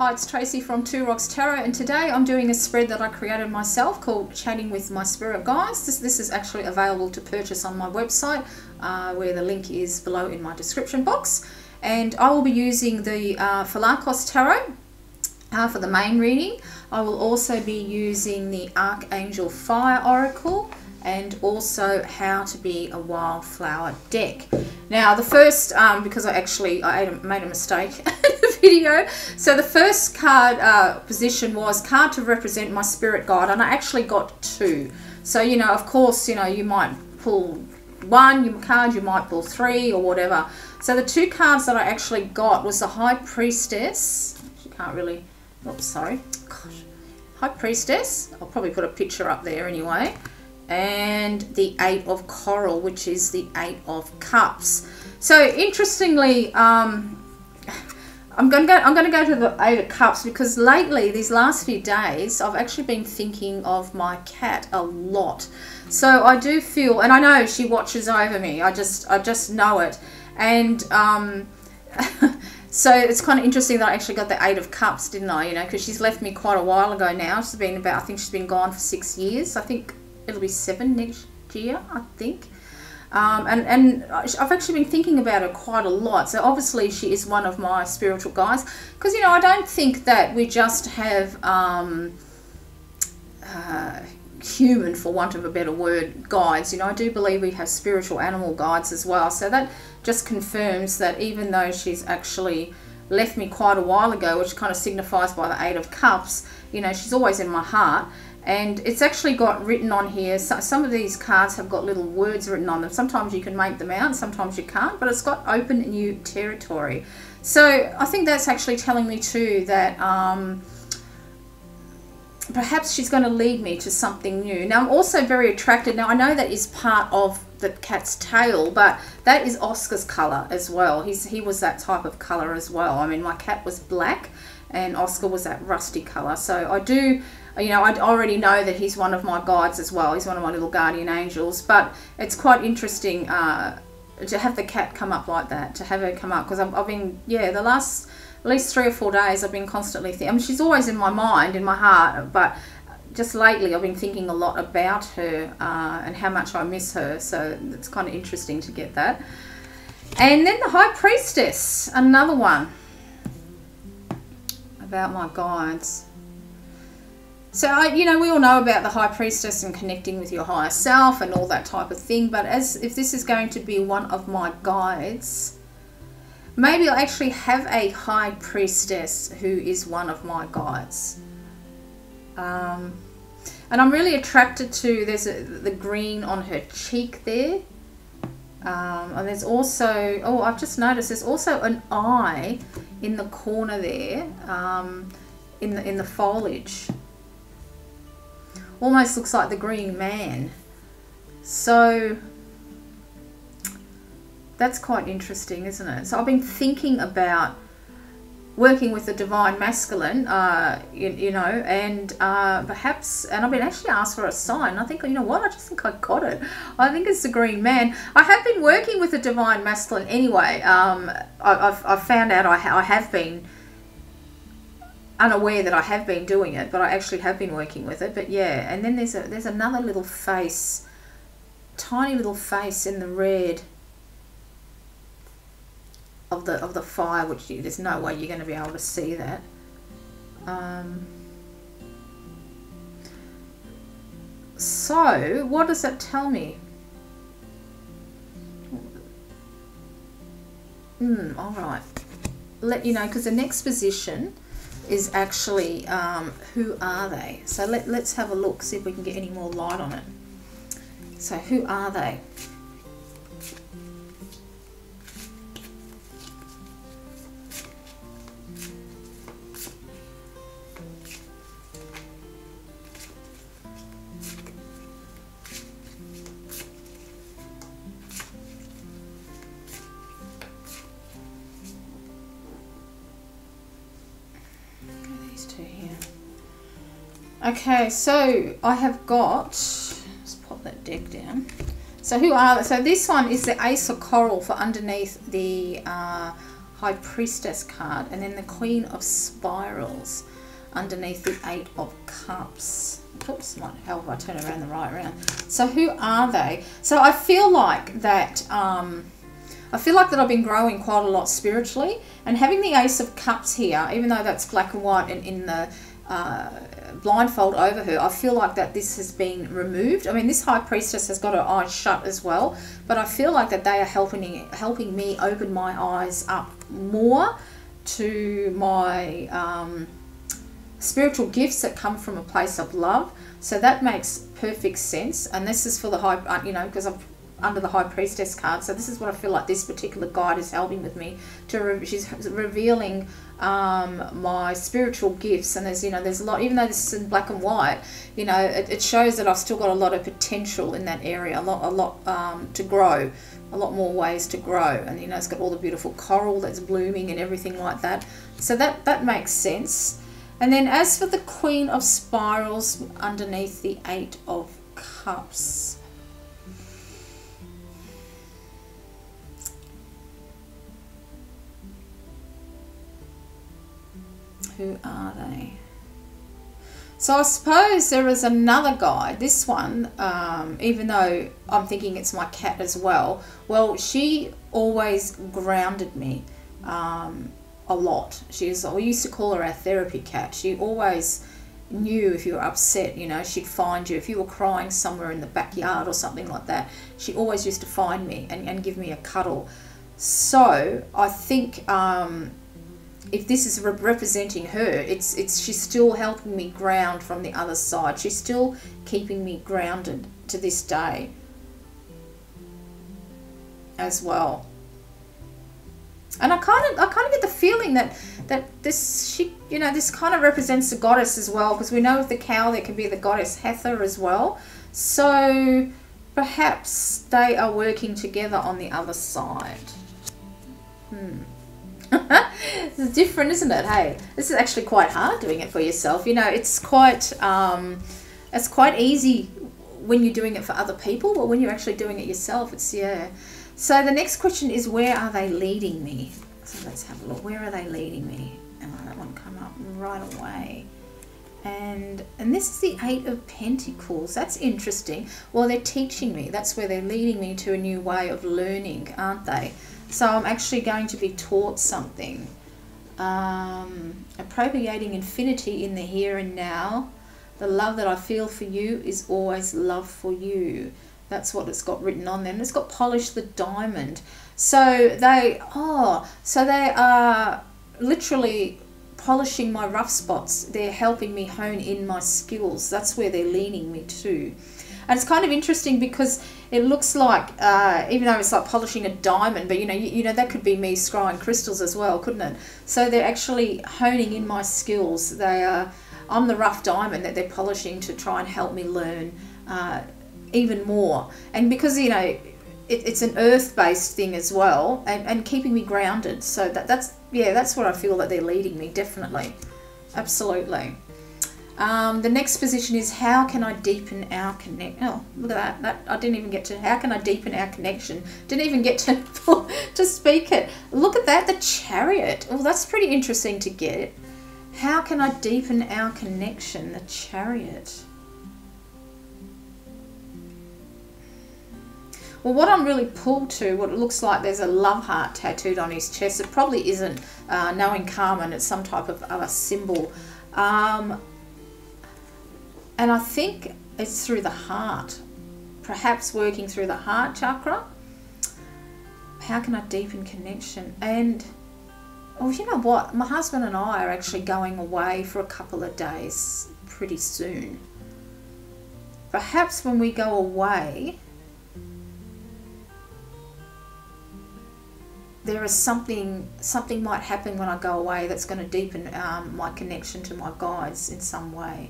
Hi, it's Tracy from Two Rocks Tarot, and today I'm doing a spread that I created myself called Chatting with My Spirit Guides. This is actually available to purchase on my website, where the link is below in my description box. And I will be using the Falakos Tarot for the main reading. I will also be using the Archangel Fire Oracle and also How to Be a Wildflower deck. Now the first, because I made a mistake in the video, so the first card position was card to represent my spirit guide, and I actually got two. So, you know, of course, you know, you might pull one card, you might pull three or whatever. So the two cards that I actually got was the High Priestess. You can't really, oops, sorry. Gosh. High Priestess. I'll probably put a picture up there anyway. And the Eight of Coral, which is the Eight of Cups. So interestingly, I'm going to go to the Eight of Cups because lately, these last few days, I've actually been thinking of my cat a lot. So I do feel, and I know she watches over me. I just know it, and so it's kind of interesting that I actually got the Eight of Cups, didn't I? You know, because she's left me quite a while ago now. She's been about, I think she's been gone for 6 years. I think it'll be 7 next year, I think. And I've actually been thinking about her quite a lot. So obviously she is one of my spiritual guides. Because, you know, I don't think that we just have human, for want of a better word, guides. You know, I do believe we have spiritual animal guides as well. So that just confirms that even though she's actually left me quite a while ago, which kind of signifies by the Eight of Cups, you know, she's always in my heart. And it's actually got written on here, so some of these cards have got little words written on them. Sometimes you can make them out, sometimes you can't, but it's got open new territory. So I think that's actually telling me too that perhaps she's going to lead me to something new. Now I'm also very attracted, now I know that is part of the cat's tail, but that is Oscar's colour as well. He was that type of colour as well. I mean, my cat was black and Oscar was that rusty colour. So I do, you know, I already know that he's one of my guides as well. He's one of my little guardian angels. But it's quite interesting to have the cat come up like that, to have her come up. Because I've been, yeah, the last at least 3 or 4 days I've been constantly thinking. I mean, she's always in my mind, in my heart. But just lately I've been thinking a lot about her and how much I miss her. So it's kind of interesting to get that. And then the High Priestess, another one about my guides. So, you know, we all know about the High Priestess and connecting with your higher self and all that type of thing. But as if this is going to be one of my guides, maybe I'll actually have a High Priestess who is one of my guides. And I'm really attracted to, there's the green on her cheek there. And there's also, oh, I've just noticed there's also an eye in the corner there, in the foliage. Almost looks like the Green Man. So that's quite interesting, isn't it? So I've been thinking about working with the Divine Masculine, you know, and perhaps, and I've been actually asked for a sign. I think, you know what, I just think I got it. I think it's the Green Man. I have been working with the Divine Masculine anyway. I've found out I have been unaware that I have been doing it, but I actually have been working with it. But yeah, and then there's another little face, tiny little face in the red of the fire, which there's no way you're going to be able to see that. So what does that tell me? All right, let you know, because the next position is actually who are they? So let's have a look, see if we can get any more light on it. So who are they? Okay, so I have got, let's pop that deck down. So who are they? So this one is the Ace of Coral for underneath the High Priestess card, and then the Queen of Spirals underneath the 8 of Cups. Oops, might help if I turn around the right round. So who are they? So I feel like that I've been growing quite a lot spiritually, and having the Ace of Cups here, even though that's black and white and in the blindfold over her, I feel like that this has been removed. I mean, this High Priestess has got her eyes shut as well, but I feel like that they are helping me open my eyes up more to my spiritual gifts that come from a place of love. So that makes perfect sense. And this is for the high, you know, because I'm under the High Priestess card. So this is what I feel like this particular guide is helping with me to. She's revealing my spiritual gifts, and there's, you know, there's a lot. Even though this is in black and white, you know, it shows that I've still got a lot of potential in that area. A lot to grow. A lot more ways to grow. And you know, it's got all the beautiful coral that's blooming and everything like that. So that makes sense. And then as for the Queen of Spirals underneath the 8 of Cups, who are they? So I suppose there is another guide. This one, even though I'm thinking it's my cat as well, well, she always grounded me. A lot. We used to call her our therapy cat. She always knew if you were upset, you know, she'd find you. If you were crying somewhere in the backyard or something like that, she always used to find me and give me a cuddle. So I think if this is representing her, she's still helping me ground from the other side. She's still keeping me grounded to this day as well. And I kind of get the feeling that this kind of represents the goddess as well, because we know with the cow there can be the goddess Hathor as well. So perhaps they are working together on the other side. It's different, isn't it? Hey, this is actually quite hard doing it for yourself. You know, it's quite easy when you're doing it for other people, but when you're actually doing it yourself, it's, yeah. So the next question is, where are they leading me? So let's have a look. Where are they leading me? That one come up right away. And this is the 8 of Pentacles. That's interesting. Well, they're teaching me. That's where they're leading me to a new way of learning, aren't they? So I'm actually going to be taught something. Appropriating infinity in the here and now. The love that I feel for you is always love for you. That's what it's got written on them. It's got polish the diamond. So they are literally polishing my rough spots. They're helping me hone in my skills. That's where they're leaning me to. And it's kind of interesting because it looks like, even though it's like polishing a diamond, but you know that could be me scrying crystals as well, couldn't it? So they're actually honing in my skills. I'm the rough diamond that they're polishing to try and help me learn even more. And because, you know, it's an earth-based thing as well, and keeping me grounded. So that's what I feel that they're leading me, definitely. Absolutely. The next position is, how can I deepen our connection? Oh, look at that. I didn't even get to, how can I deepen our connection? Didn't even get to speak it. Look at that, the Chariot. Oh, that's pretty interesting to get. How can I deepen our connection? The Chariot. Well, what I'm really pulled to, what it looks like, there's a love heart tattooed on his chest. It probably isn't knowing karma, and it's some type of other symbol. And I think it's through the heart, perhaps working through the heart chakra. How can I deepen connection? And, oh, you know what? My husband and I are actually going away for a couple of days pretty soon. Perhaps when we go away, there is something might happen when I go away that's going to deepen my connection to my guides in some way.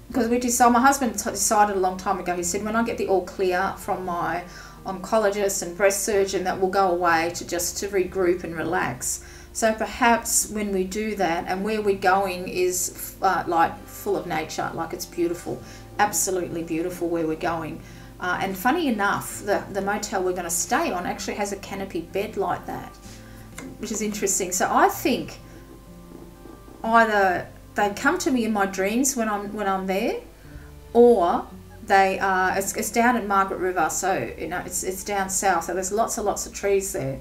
Because my husband decided a long time ago, he said, when I get the all clear from my oncologist and breast surgeon, that we'll go away to regroup and relax. So perhaps when we do that, and where we're going is like full of nature, like it's beautiful, absolutely beautiful where we're going. And funny enough, the motel we're going to stay on actually has a canopy bed like that, which is interesting. So I think either they come to me in my dreams when I'm there, or they are. It's down at Margaret River, so you know it's down south. So there's lots of trees there.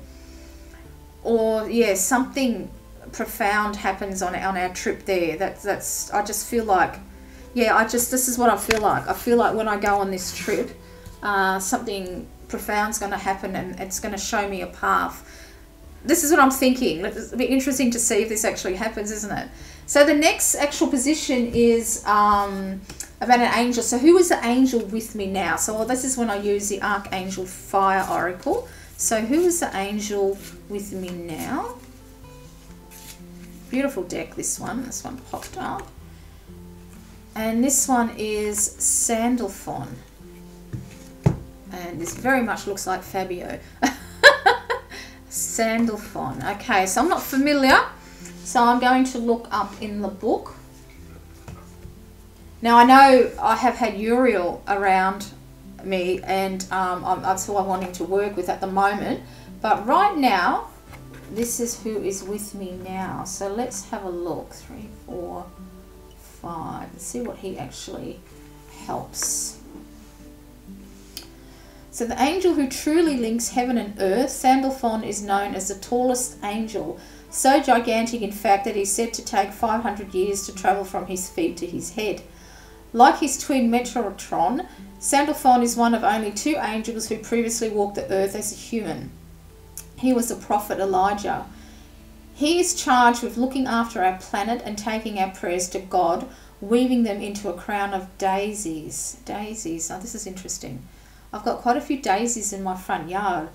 Or yeah, something profound happens on our trip there. That's I just feel like, yeah, this is what I feel like. I feel like when I go on this trip, something profound's going to happen, and it's going to show me a path. This is what I'm thinking. It'll be interesting to see if this actually happens, isn't it? So the next actual position is about an angel. So who is the angel with me now? So this is when I use the Archangel Fire Oracle. So who is the angel with me now? Beautiful deck, this one. This one popped up. And this one is Sandalfon. And this very much looks like Fabio. Sandalfon. Okay, so I'm not familiar. So I'm going to look up in the book. Now I know I have had Uriel around me, and that's who I'm wanting to work with at the moment. But right now, this is who is with me now. So let's have a look. 3, 4, 5. Let's see what he actually helps. So the angel who truly links heaven and earth, Sandalfon, is known as the tallest angel, so gigantic in fact that he's said to take 500 years to travel from his feet to his head. Like his twin Metatron, Sandalfon is one of only 2 angels who previously walked the earth as a human. He was the prophet Elijah. He is charged with looking after our planet and taking our prayers to God, weaving them into a crown of daisies. Daisies, oh, this is interesting. I've got quite a few daisies in my front yard.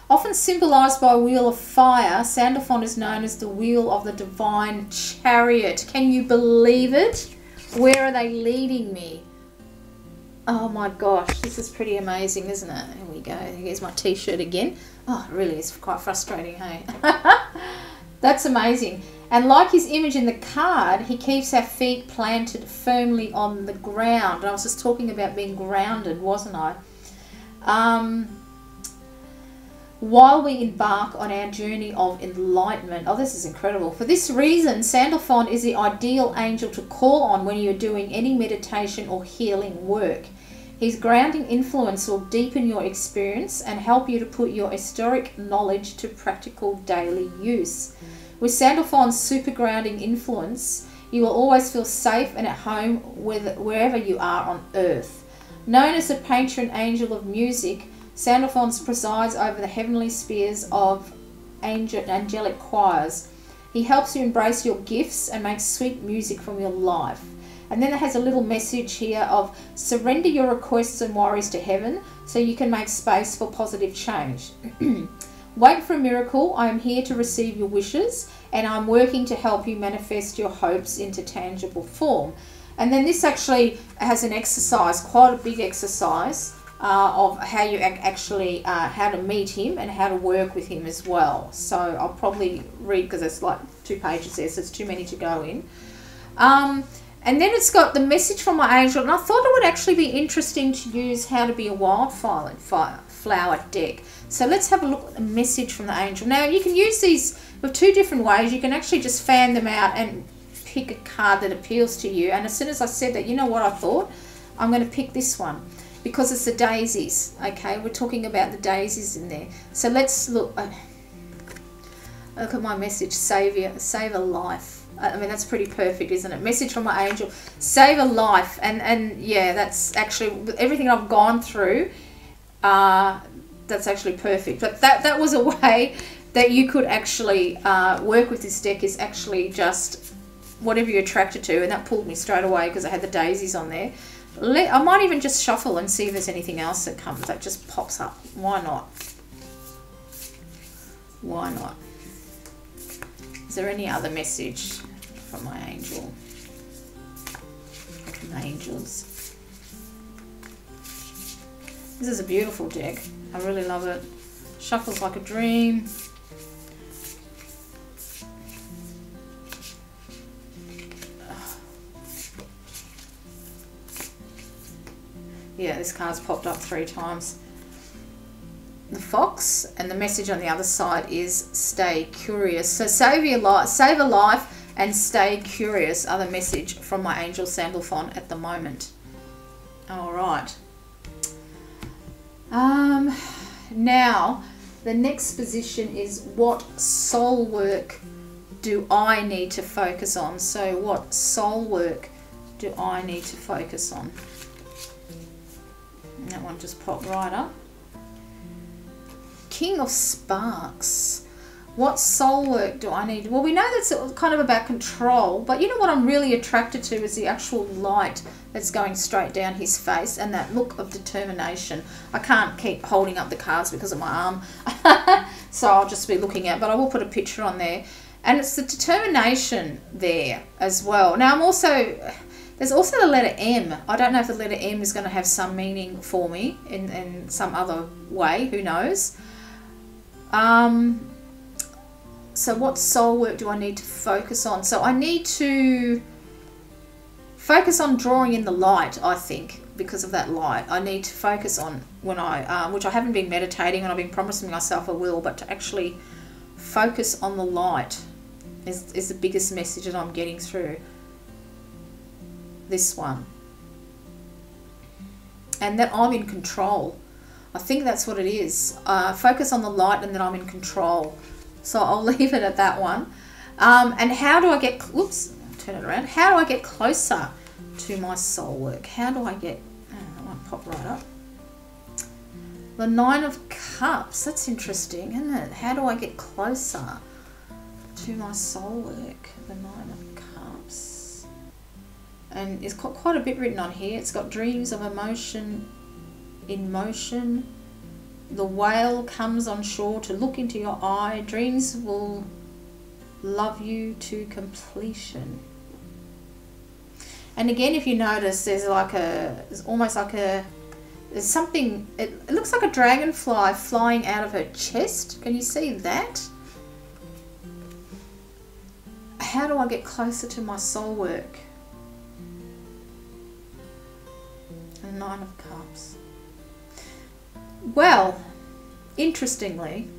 Often symbolised by a wheel of fire, Sandalfon is known as the wheel of the divine chariot. Can you believe it? Where are they leading me? Oh my gosh, this is pretty amazing, isn't it? Here we go. Here's my t-shirt again. Oh, really, it's quite frustrating, hey? That's amazing. And like his image in the card, he keeps our feet planted firmly on the ground. And I was just talking about being grounded, wasn't I? While we embark on our journey of enlightenment. Oh, this is incredible. For this reason, Sandalfon is the ideal angel to call on when you're doing any meditation or healing work. His grounding influence will deepen your experience and help you to put your historic knowledge to practical daily use. With Sandalfon's super grounding influence, you will always feel safe and at home wherever you are on earth. Known as the patron angel of music, Sandalfon presides over the heavenly spheres of angelic choirs. He helps you embrace your gifts and make sweet music from your life. And then it has a little message here of surrender your requests and worries to heaven so you can make space for positive change. Wait for a miracle. I am here to receive your wishes, and I'm working to help you manifest your hopes into tangible form. And then this actually has an exercise, quite a big exercise, of how you actually, how to meet him and how to work with him as well. So I'll probably read, because it's like 2 pages there, so it's too many to go in. And then it's got the message from my angel, and I thought it would actually be interesting to use how to be a wildflower deck. So let's have a look at the message from the angel. Now you can use these with 2 different ways. You can actually just fan them out and pick a card that appeals to you. And as soon as I said that, you know what I thought? I'm going to pick this one, because it's the daisies. Okay, we're talking about the daisies in there. So let's look. Look at my message, save a life. I mean, that's pretty perfect, isn't it? Message from my angel, save a life. And yeah, that's actually everything I've gone through. That's actually perfect. But that was a way that you could actually work with this deck, is actually just whatever you're attracted to. And that pulled me straight away because I had the daisies on there. I might even just shuffle and see if there's anything else that comes, that just pops up. Why not? Why not? Is there any other message from my angel? From the angels. This is a beautiful deck. I really love it. Shuffles like a dream. Yeah, this card's popped up 3 times. The fox, and the message on the other side is stay curious. So save a life and stay curious are the message from my angel Sandalfon at the moment. All right. Now the next position is what soul work do I need to focus on? So what soul work do I need to focus on? And that one just popped right up. King of Sparks. What soul work do I need? Well, we know that's kind of about control, but you know what I'm really attracted to is the actual light that's going straight down his face and that look of determination. I can't keep holding up the cards because of my arm, so I'll just be looking at, but I will put a picture on there. And it's the determination there as well. Now, there's also the letter M. I don't know if the letter M is going to have some meaning for me in some other way. Who knows? So what soul work do I need to focus on? So I need to focus on drawing in the light, I think, because of that light. I need to focus on when which I haven't been meditating and I've been promising myself I will, but to actually focus on the light is the biggest message that I'm getting through this one. And that I'm in control. I think that's what it is. Focus on the light and that I'm in control. So I'll leave it at that one. And how do I get, whoops, turn it around. How do I get closer to my soul work? How do I get, that one pop right up. The 9 of Cups, that's interesting, isn't it? How do I get closer to my soul work? The 9 of Cups. And it's got quite a bit written on here. It's got dreams of emotion in motion. The whale comes on shore to look into your eye. Dreams will love you to completion. And again, if you notice, there's almost like there's something, it looks like a dragonfly flying out of her chest. Can you see that? How do I get closer to my soul work? And 9 of Cups. Well, interestingly,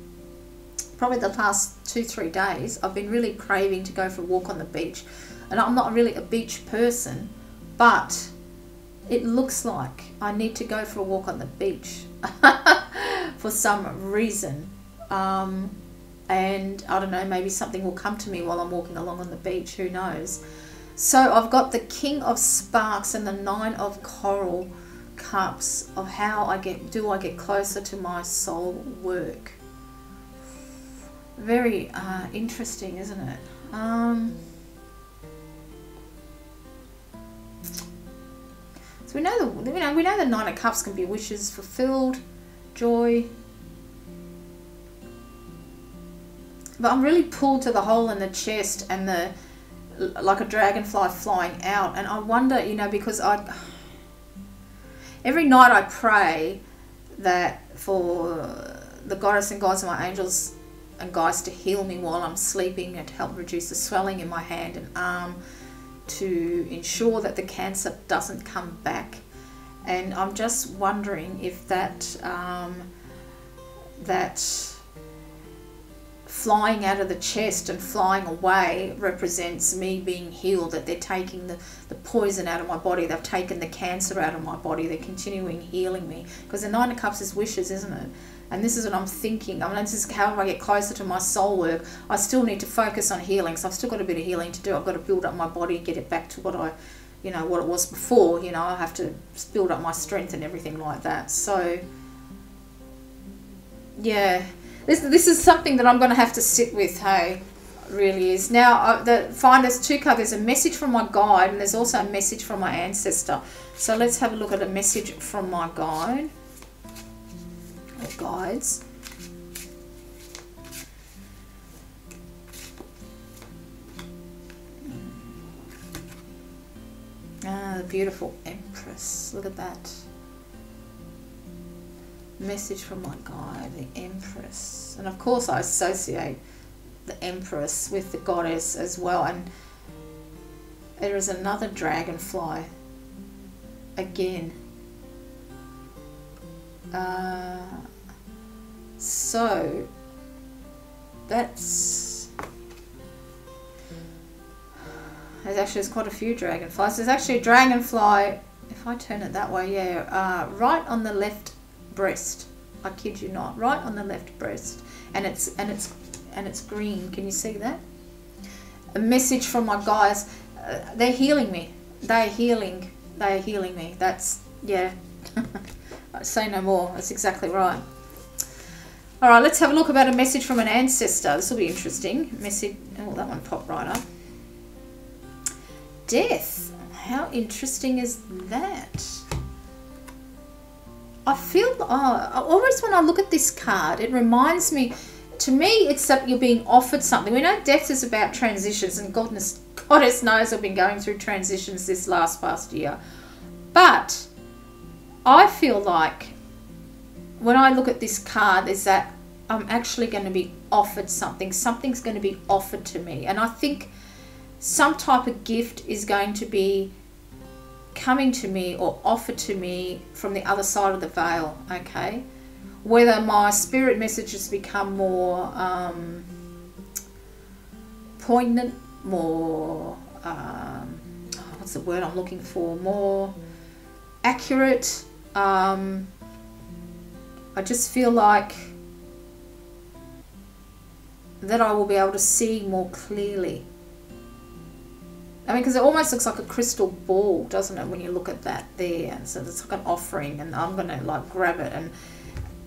probably the past 2-3 days, I've been really craving to go for a walk on the beach. And I'm not really a beach person, but it looks like I need to go for a walk on the beach for some reason. And I don't know, maybe something will come to me while I'm walking along on the beach, who knows. So I've got the King of Sparks and the 9 of Coral Cups of how do I get closer to my soul work. Very interesting, isn't it? So we know the 9 of Cups can be wishes fulfilled, joy. But I'm really pulled to the hole in the chest and like a dragonfly flying out, and I wonder, because every night I pray that for the goddess and gods and my angels and guides to heal me while I'm sleeping and to help reduce the swelling in my hand and arm, to ensure that the cancer doesn't come back. And I'm just wondering if that flying out of the chest and flying away represents me being healed, that they're taking the poison out of my body, they've taken the cancer out of my body, they're continuing healing me. Because the 9 of Cups is wishes, isn't it? And this is what I'm thinking. I mean, this is how do I get closer to my soul work. I still need to focus on healing, so I've still got a bit of healing to do. I've got to build up my body, get it back to what what it was before. I have to build up my strength and everything like that. So yeah, this is something that I'm going to have to sit with. Hey, it really is. Now there's 2 cards. There's a message from my guide and there's also a message from my ancestor. So let's have a look at a message from my guide or guides. The beautiful Empress. Look at that. Message from my guide, the Empress. And of course I associate the Empress with the goddess as well. And there is another dragonfly again So that's, there's quite a few dragonflies. There's actually a dragonfly, if I turn it that way, yeah, right on the left breast. I kid you not, right on the left breast, and it's green. Can you see that? A message from my guys. They're healing me. They're healing me. That's, yeah. Say no more. That's exactly right. All right, let's have a look about a message from an ancestor. This will be interesting. Message. Oh, that one popped right up. Death. How interesting is that? I feel, always when I look at this card, it reminds me, to me, it's that you're being offered something. We know death is about transitions, and goddess knows I've been going through transitions this past year. But I feel like when I look at this card, is that I'm actually going to be offered something. Something's going to be offered to me. And I think some type of gift is going to be coming to me or offered to me from the other side of the veil, okay? Whether my spirit messages become more poignant, more, what's the word I'm looking for, more accurate. I just feel like that I will be able to see more clearly. I mean, because it almost looks like a crystal ball, doesn't it, when you look at that there? And so it's like an offering, and I'm going to like grab it.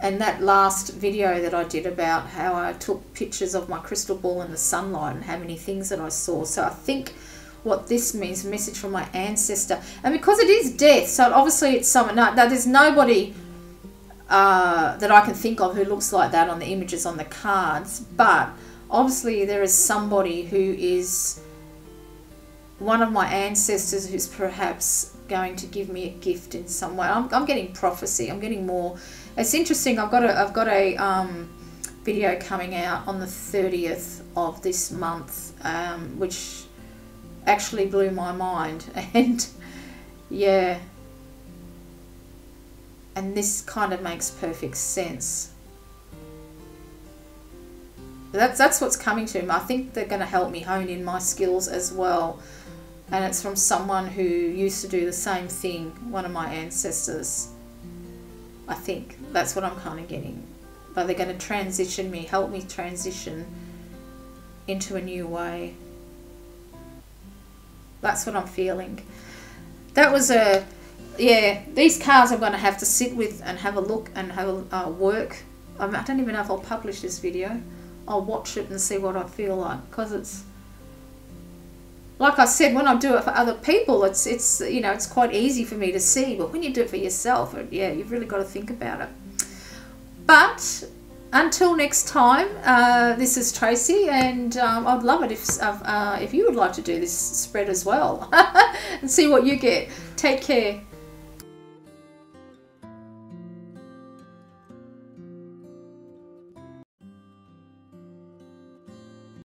And that last video that I did about how I took pictures of my crystal ball in the sunlight and how many things that I saw. So I think what this means, a message from my ancestor. And because it is death, so obviously it's someone, no, there's nobody that I can think of who looks like that on the images on the cards. But obviously there is somebody who is one of my ancestors who's perhaps going to give me a gift in some way. I'm getting prophecy. I'm getting more. It's interesting. I've got a video coming out on the 30th of this month, which actually blew my mind. And yeah, and this kind of makes perfect sense. That's what's coming to me. I think they're going to help me hone in my skills as well. And it's from someone who used to do the same thing, one of my ancestors. I think that's what I'm kind of getting. But they're going to transition me, help me transition into a new way. That's what I'm feeling. That was a, yeah, these cards I'm going to have to sit with and have a look and have a work. I don't even know if I'll publish this video. I'll watch it and see what I feel like, because it's, like I said, when I do it for other people, it's you know, it's quite easy for me to see. But when you do it for yourself, yeah, you've really got to think about it. But until next time, this is Tracy, and I'd love it if you would like to do this spread as well and see what you get. Take care.